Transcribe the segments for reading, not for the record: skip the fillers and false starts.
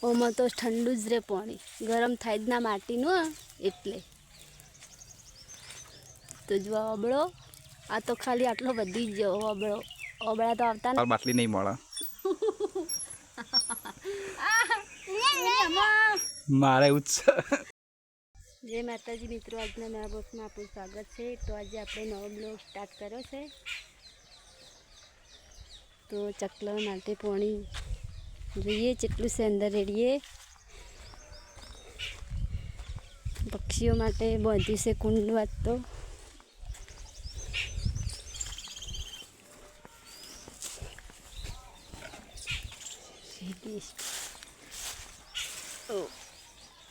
ઓમાં તો ઠંડુ જ રે પાણી, ગરમ થાય જ ના માટીનું એટલે. તો જો ઓબળો આ તો ખાલી આટલો વધી જ ગયો ઓબળો. ઓબળા તો આવતા ને બાટલી નહીં મળે. મારે એવું જ છે. જય માતાજી મિત્રો, આજના નવા બ્લોગમાં આપણું સ્વાગત છે. તો આજે આપણે નવો બ્લોગ સ્ટાર્ટ કર્યો છે. તો ચકલા માટે પાણી જોઈએ જેટલું છે અંદર રેડીએ. પક્ષીઓ માટે બાંધ્યું છે કુંડ. વાત તો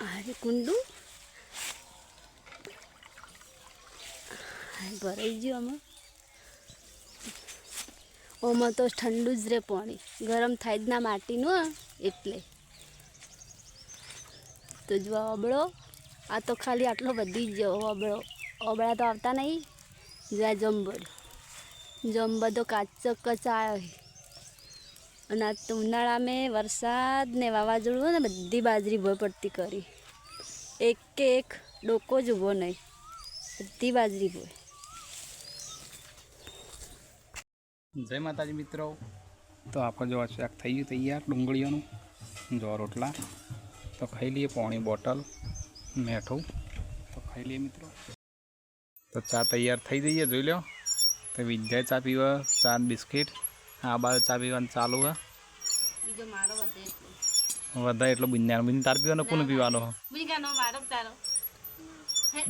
આ કુંડું ભરાઈ ગયું. ઓમાં તો ઠંડુ જ રે પાણી, ગરમ થાય જ ના માટીનું એટલે. તો જો ઓબળો આ તો ખાલી આટલો વધી જ ગયો ઓબળો. ઓબળા તો આવતા નહીં. જ્યાં જમ બધો કાચો કચાયો. અને આ તો ઉનાળામાં વરસાદ ને વાવાઝોડું હોય ને બધી બાજરી ભર પડતી કરી. એક કે એક ડોકો જ ઊભો નહીં, બધી બાજરી ભોય. જય માતાજી મિત્રો, તો આપણે જો શાક થઈ ગયું તૈયાર ડુંગળીઓનું. જો રોટલા તો ખાઈ લઈએ, પાણી બોટલ મેઠું તો ખાઈ લઈએ મિત્રો. તો ચા તૈયાર થઈ જઈએ, જોઈ લો. તો વિદ્યાએ ચા પીવા, ચા બિસ્કિટ. આ બાજુ ચા પીવાનું ચાલુ હે. બીજો મારો વધે એટલો બુન્યાનો. બુન તાર પીવાનો કોને પીવાનો?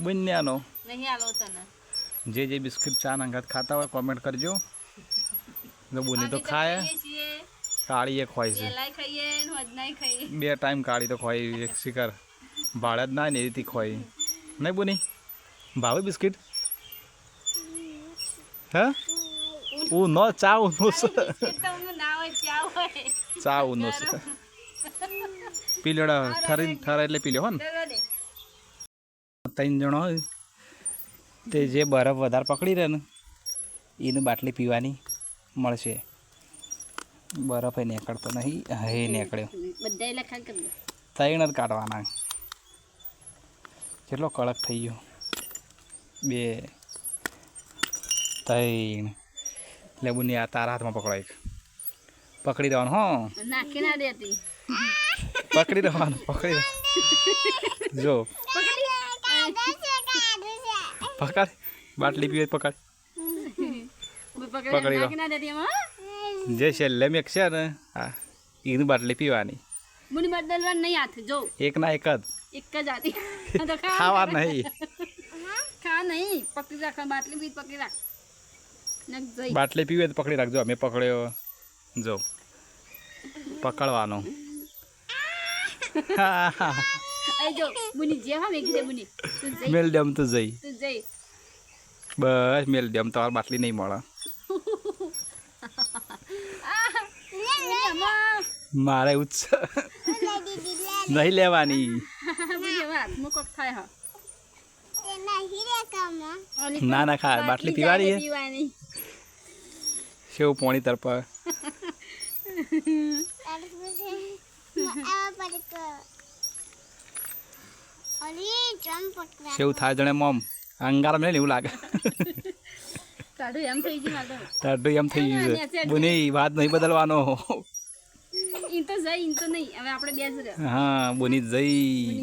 બુન્યાનો. જે બિસ્કિટ ચા નાંગાત ખાતા હોય કોમેન્ટ કરજો. તો બોની તો ખાય, કાળી એક હોય છે. 2 ટાઈમ કાળી તો ખોઈ, એક શિકાર ભાડે જ ના ને એ રીતે ખોઈ નહીં. બોની ભાવે બિસ્કિટ? હે હું નો ચા ઉનું ચા ઉનું છે. પી લો ઠરે એટલે પી લો. હો ને 3 જણો હોય તે જે બરફ વધારે પકડી રહે ને એની બાટલી પીવાની મળશે. બરફ એ નીકળતો નહીં, હે નીકળ્યો. 3 જ કાઢવાના. કેટલો કડક થઈ ગયો. 2 3 લેબુની આ તારા હાથમાં પકડાય. પકડી દેવાનું. હો નાખી ના દેતી, પકડી દેવાનું. પકડી દે જો પકડ. બાટલી પીવે પકડ. પકડી દો. જે છેલ્લે મેક છે ને હા એની બાટલી પીવાની. મુની બદલવા નહીં હાથ. જો એક ના એક જ આતી ખાવા નહીં. ખા નહીં, પકડી રાખ. બાટલી બી પકડી રાખ. બાટલી પીવે તો પકડી રાખજો. અમે પકડ્યો જો પકડવાનો. જો મુની જે હા મેકી દે. મુની મેલ ડેમ તો જઈ તું જઈ બસ મેલ ડેમ. તમારે બાટલી નહીં મળે. મારે એવું જ છે. નહીં લેવાની. ના ના ખા બાટલી પીવાની. સેવ પોણી તરફ સેવ થાય જણે મોમ અંગારમ ને એવું લાગે. તાડું એમ થઈ ગયું. તાડું એમ થઈ ગયું છે. બોની વાત નહીં બદલવાનો. ઈન તો જઈ, ઈન તો નહીં. હવે આપણે બે જ રહે. હા બોની જઈ.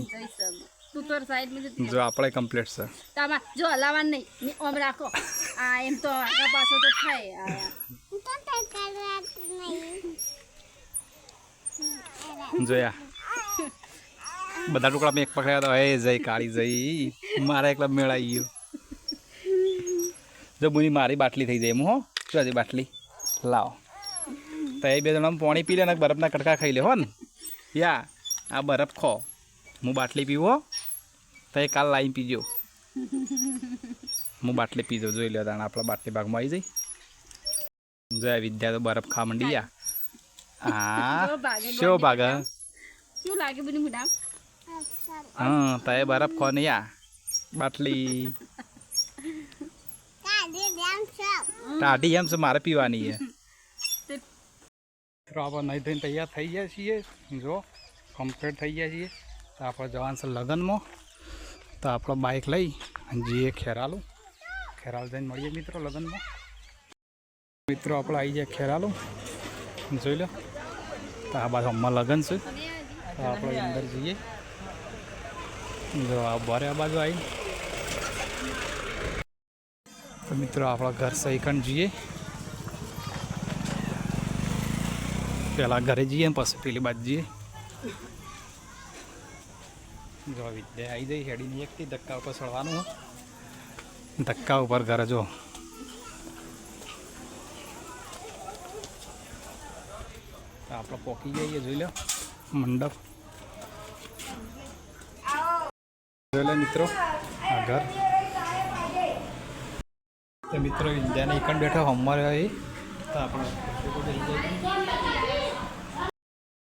તું તો સાઈડ માં જતી. જો આપણે કમ્પ્લીટ છે. તામા જો હલાવવાનું નહીં, ઓમ રાખો. આ એમ તો આગા પાછો તો થાય. જોયા બધા ટુકડા મેં એક પકડ્યા હતા. હે જઈ કાળી જઈ મારા એકલા મેળાઈ ગયો. જો બોની મારી બાટલી થઈ જાય. હું હો જો બાટલી લાવો. તો એ 2 જણા પાણી પી લે ને બરફના કટકા ખાઈ લે. હો ને યા આ બરફ ખો. હું બાટલી પીવો તો એ કાલ લાવીને પીજો. હું બાટલી પીજો. જોઈ લે તાણે આપણા બાટલી ભાગમાં આવી જાય. જો વિદ્યા તો બરફ ખા મંડી. યા હા શો ભાગ શું લાગે બની મુડા? હા તો એ બરફ ખો ને યા બાટલી ટાઢી એમ છે મારે પીવાની. છે તો આપણે નહીં ધોઈને તૈયાર થઈ ગયા છીએ. જો કમ્પ્લીટ થઈ ગયા છીએ. તો આપણે જવાનું છે લગ્નમાં. તો આપણો બાઇક લઈ અને જઈએ ખેરાલું. ખેરાલ જઈને મળીએ મિત્રો લગ્નમાં. મિત્રો આપણે આવી જાય ખેરાલું, જોઈ લો. તો આ બાજુ હમણાં લગ્ન છે, તો આપણે અંદર જઈએ. જો આ બારે આ બાજુ આવી. તો મિત્રો આપણા ઘર સહીકણ જઈએ. પહેલાં ઘરે જઈએ ને પછી પેલી બાજુ જઈએ. જો વિદ્યા આવી જઈ હેડીની એકથી ધક્કા ઉપર ચડવાનું. ધક્કા ઉપર ઘરે જો. આપણે પોકી જઈએ, જોઈ લો મંડપ. જોઈ લો મિત્રો આ ઘર. તો મિત્રો વિદ્યાને એકણ બેઠો અમારે અહીં. તો આપણે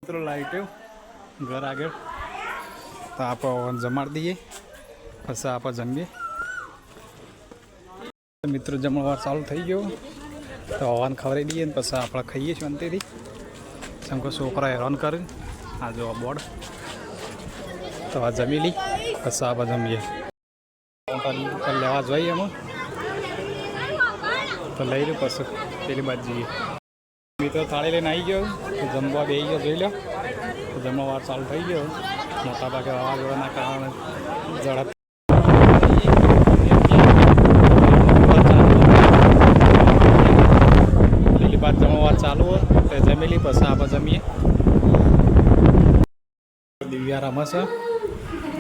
મિત્રો લાઈટ ઘર આગળ. તો આપણે જમાડી દઈએ, પછી આપણે જમીએ. મિત્રો જમણવાર ચાલુ થઈ ગયો. તો હવાને ખવડાવી દઈએ ને પછી આપણે ખાઈએ શાંતિથી. જેમ કે છોકરા હેરાન કરે. આ જો બોર્ડ. તો આ જમી લઈ પછી આપણે જમીએ. લેવા જોઈએ એમાં તો લઈ લો પછી પેલી બાજુ જઈએ. મિત્રો થાળી લઈને આવી ગયો. તો જમવા બેસી ગયો, જોઈ લો. તો જમણવાર ચાલુ થઈ ગયો. મોટા ભાગે વાવાઝોડાના કારણે ઝડપ. પેલી બાદ જમણવાર ચાલુ હોય તો જમેલી પછી આપણે જમીએ. દિવ્યા રમે છે.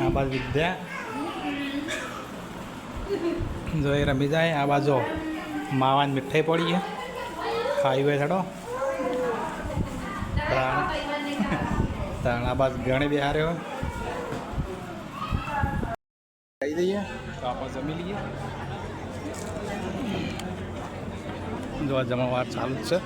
આ બાજુ વિદ્યા જો એ રમી જાય. આ બાજુ માવાની મીઠાઈ પડી ખાઈ હોય છડો. આ બાજુ ગણે બિહાર્યો ખાઈ દઈએ. તો આપણે જમી લઈએ. જો જમણવાર ચાલુ જ છે.